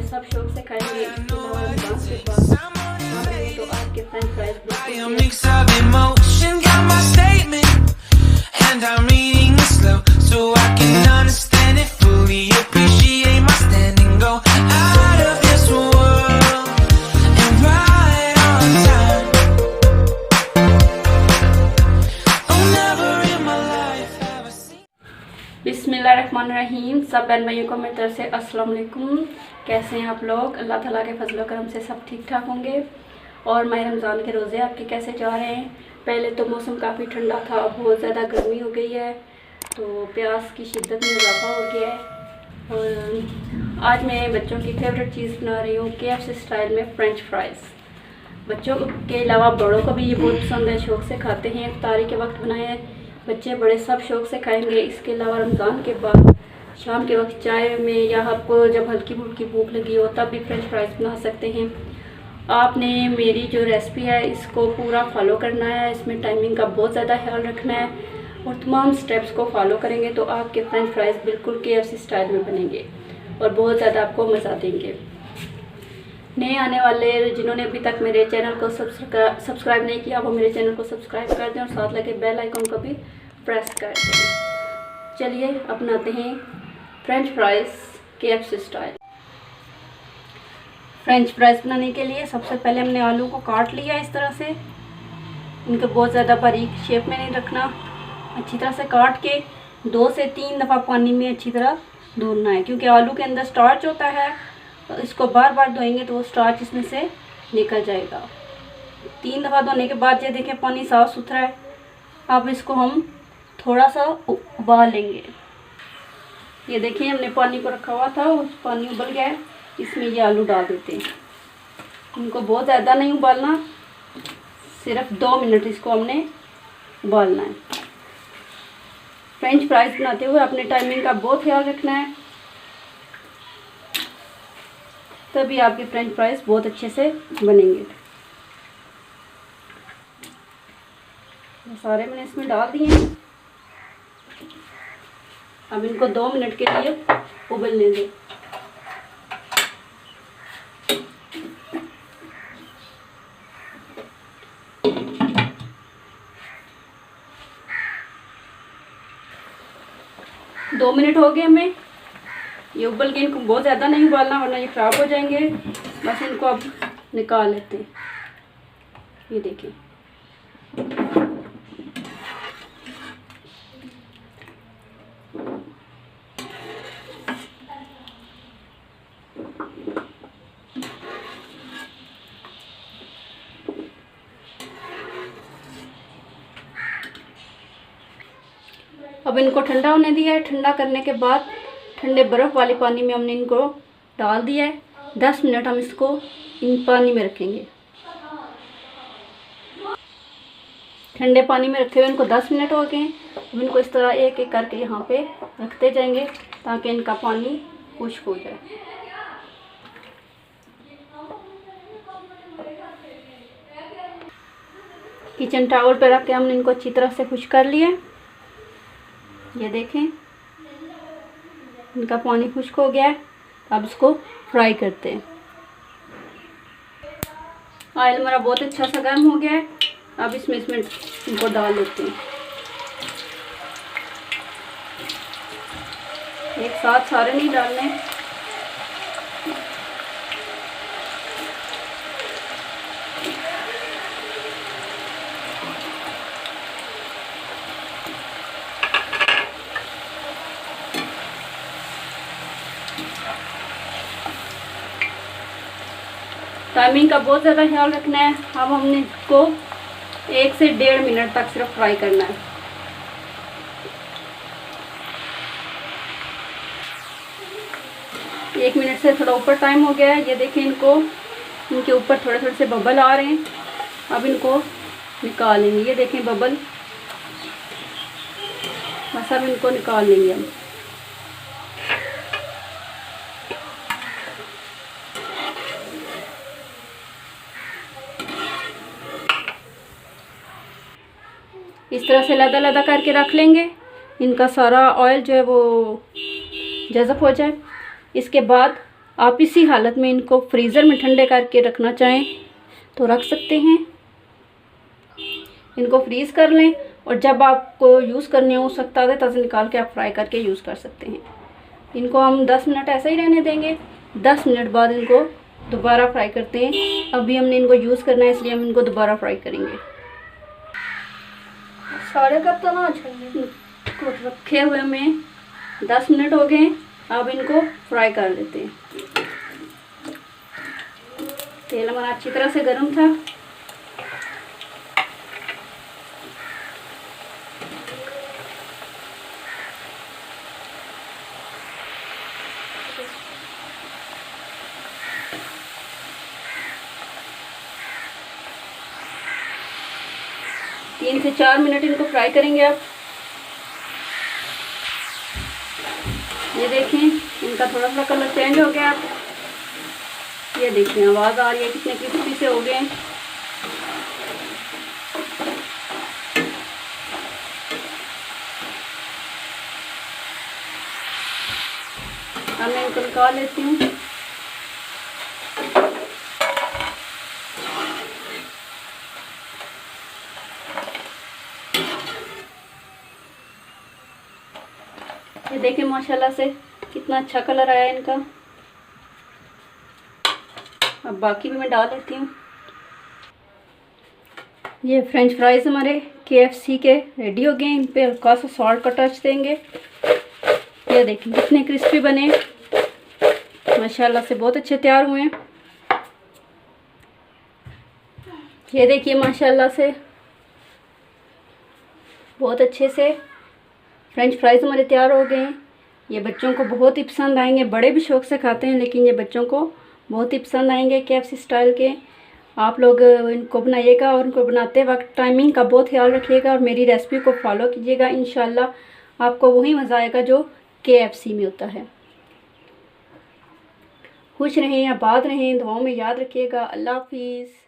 सब शौक से खाएंगे। इसके अलावा रमजान के बाद हम रहेंगे तो आपके फ्रेंच फ्राइज बिस्मिल्लाहिर्रहमानिर्रहीम। सब बहन भाइयों को मेरी तरफ से अस्सलाम वालेकुम। कैसे हैं आप लोग? अल्लाह ताला के फजल करम से सब ठीक ठाक होंगे। और माह रमज़ान के रोज़े आपके कैसे जा रहे हैं? पहले तो मौसम काफ़ी ठंडा था, अब बहुत ज़्यादा गर्मी हो गई है, तो प्यास की शिद्दत में इजाफा हो गया है। और आज मैं बच्चों की फेवरेट चीज़ बना रही हूँ KFC स्टाइल में फ्रेंच फ्राइज़। बच्चों के अलावा बड़ों को भी ये बहुत पसंद है, शौक़ से खाते हैं। इफ्तारी के वक्त बनाए हैं, बच्चे बड़े सब शौक़ से खाएंगे। इसके अलावा रमज़ान के बाद शाम के वक्त चाय में या आपको जब हल्की फुल्की भूख लगी हो तब भी फ्रेंच फ्राइज़ बना सकते हैं। आपने मेरी जो रेसिपी है इसको पूरा फॉलो करना है। इसमें टाइमिंग का बहुत ज़्यादा ख्याल रखना है और तमाम स्टेप्स को फॉलो करेंगे तो आपके फ्रेंच फ्राइज़ बिल्कुल KFC स्टाइल में बनेंगे और बहुत ज़्यादा आपको मज़ा देंगे। नए आने वाले जिन्होंने अभी तक मेरे चैनल को सब्सक्राइब नहीं किया वो मेरे चैनल को सब्सक्राइब कर दें और साथ लगे बेल आइकन को भी प्रेस कर दें। चलिए अब बनाते हैं French fries KFC style. French fries बनाने के लिए सबसे पहले हमने आलू को काट लिया इस तरह से। इनको बहुत ज़्यादा बारीक शेप में नहीं रखना, अच्छी तरह से काट के 2 से 3 दफ़ा पानी में अच्छी तरह धोना है, क्योंकि आलू के अंदर स्टार्च होता है। इसको बार बार धोएंगे तो वो स्टार्च इसमें से निकल जाएगा। 3 दफ़ा धोने के बाद ये देखें पानी साफ़ सुथरा है। अब इसको हम थोड़ा सा उबाल लेंगे। ये देखिए हमने पानी को रखा हुआ था, उस पानी उबल गया है, इसमें ये आलू डाल देते हैं। इनको बहुत ज़्यादा नहीं उबालना, सिर्फ 2 मिनट इसको हमने उबालना है। फ्रेंच फ्राइज़ बनाते हुए अपने टाइमिंग का बहुत ख्याल रखना है, तभी आपके फ्रेंच फ्राइज़ बहुत अच्छे से बनेंगे। सारे मैंने इसमें डाल दिए हैं। अब इनको 2 मिनट के लिए उबलने दें। दो मिनट हो गए हमें, ये उबल के। इनको बहुत ज़्यादा नहीं उबालना वरना ये ख़राब हो जाएंगे। बस इनको अब निकाल लेते हैं। ये देखिए अब इनको ठंडा होने दिया है। ठंडा करने के बाद ठंडे बर्फ़ वाले पानी में हमने इनको डाल दिया है। 10 मिनट हम इसको इन पानी में रखेंगे। ठंडे पानी में रखे हुए इनको 10 मिनट हो गए। अब इनको इस तरह एक एक करके यहाँ पे रखते जाएंगे ताकि इनका पानी खुश्क हो जाए। किचन टॉवल पे रख के हमने इनको अच्छी तरह से खुश्क कर लिया। ये देखें इनका पानी खुश्क हो गया है। अब इसको फ्राई करते हैं। ऑयल हमारा बहुत अच्छा सा गर्म हो गया है। अब इसमें इनको डाल लेते हैं। एक साथ सारे नहीं डालने। टाइमिंग का बहुत ज़्यादा ख्याल रखना है। अब हमने इसको 1 से 1.5 मिनट तक सिर्फ फ्राई करना है। एक मिनट से थोड़ा ऊपर टाइम हो गया है। ये देखें इनके ऊपर थोड़े थोड़े से बबल आ रहे हैं। अब इनको निकाल लेंगे। ये देखें बबल, बस अब इनको निकाल लेंगे हम। इस तरह से लदा लदा करके रख लेंगे। इनका सारा ऑयल जो है वो जज़ब हो जाए। इसके बाद आप इसी हालत में इनको फ्रीज़र में ठंडे करके रखना चाहें तो रख सकते हैं। इनको फ्रीज़ कर लें और जब आपको यूज़ करने हो सकता है तब निकाल के आप फ्राई करके यूज़ कर सकते हैं। इनको हम 10 मिनट ऐसे ही रहने देंगे। 10 मिनट बाद इनको दोबारा फ्राई करते हैं। अभी हमने इनको यूज़ करना है इसलिए हम इनको दोबारा फ्राई करेंगे। सारे कप तो ना चाहिए को रखे हुए हमें 10 मिनट हो गए। अब इनको फ्राई कर लेते हैं। तेल हमारा अच्छी तरह से गर्म था। तीन से 4 मिनट इनको फ्राई करेंगे आप। ये देखें इनका थोड़ा थोड़ा कलर चेंज हो गया। ये देखिए आवाज़ आ रही है कितने क्रिस्पी से हो गए। अब मैं इनको निकाल लेती हूँ। ये देखिए माशाल्लाह से कितना अच्छा कलर आया इनका। अब बाकी भी मैं डाल लेती हूँ। ये फ्रेंच फ्राइज़ हमारे KFC के रेडी हो गए। इन पे हल्का सा सॉल्ट का टच देंगे। ये देखिए कितने क्रिस्पी बने, माशाल्लाह से बहुत अच्छे तैयार हुए हैं। ये देखिए माशाल्लाह से बहुत अच्छे से फ्रेंच फ्राइज़ हमारे तैयार हो गए हैं। ये बच्चों को बहुत ही पसंद आएंगे। बड़े भी शौक़ से खाते हैं लेकिन ये बच्चों को बहुत ही पसंद आएंगे KFC स्टाइल के। आप लोग इनको बनाइएगा और इनको बनाते वक्त टाइमिंग का बहुत ख्याल रखिएगा और मेरी रेसिपी को फॉलो कीजिएगा। इंशाल्लाह आपको वही मज़ा आएगा जो KFC में होता है। खुश रहें, आबाद रहें, दुआओं में याद रखिएगा। अल्लाह हाफिज़।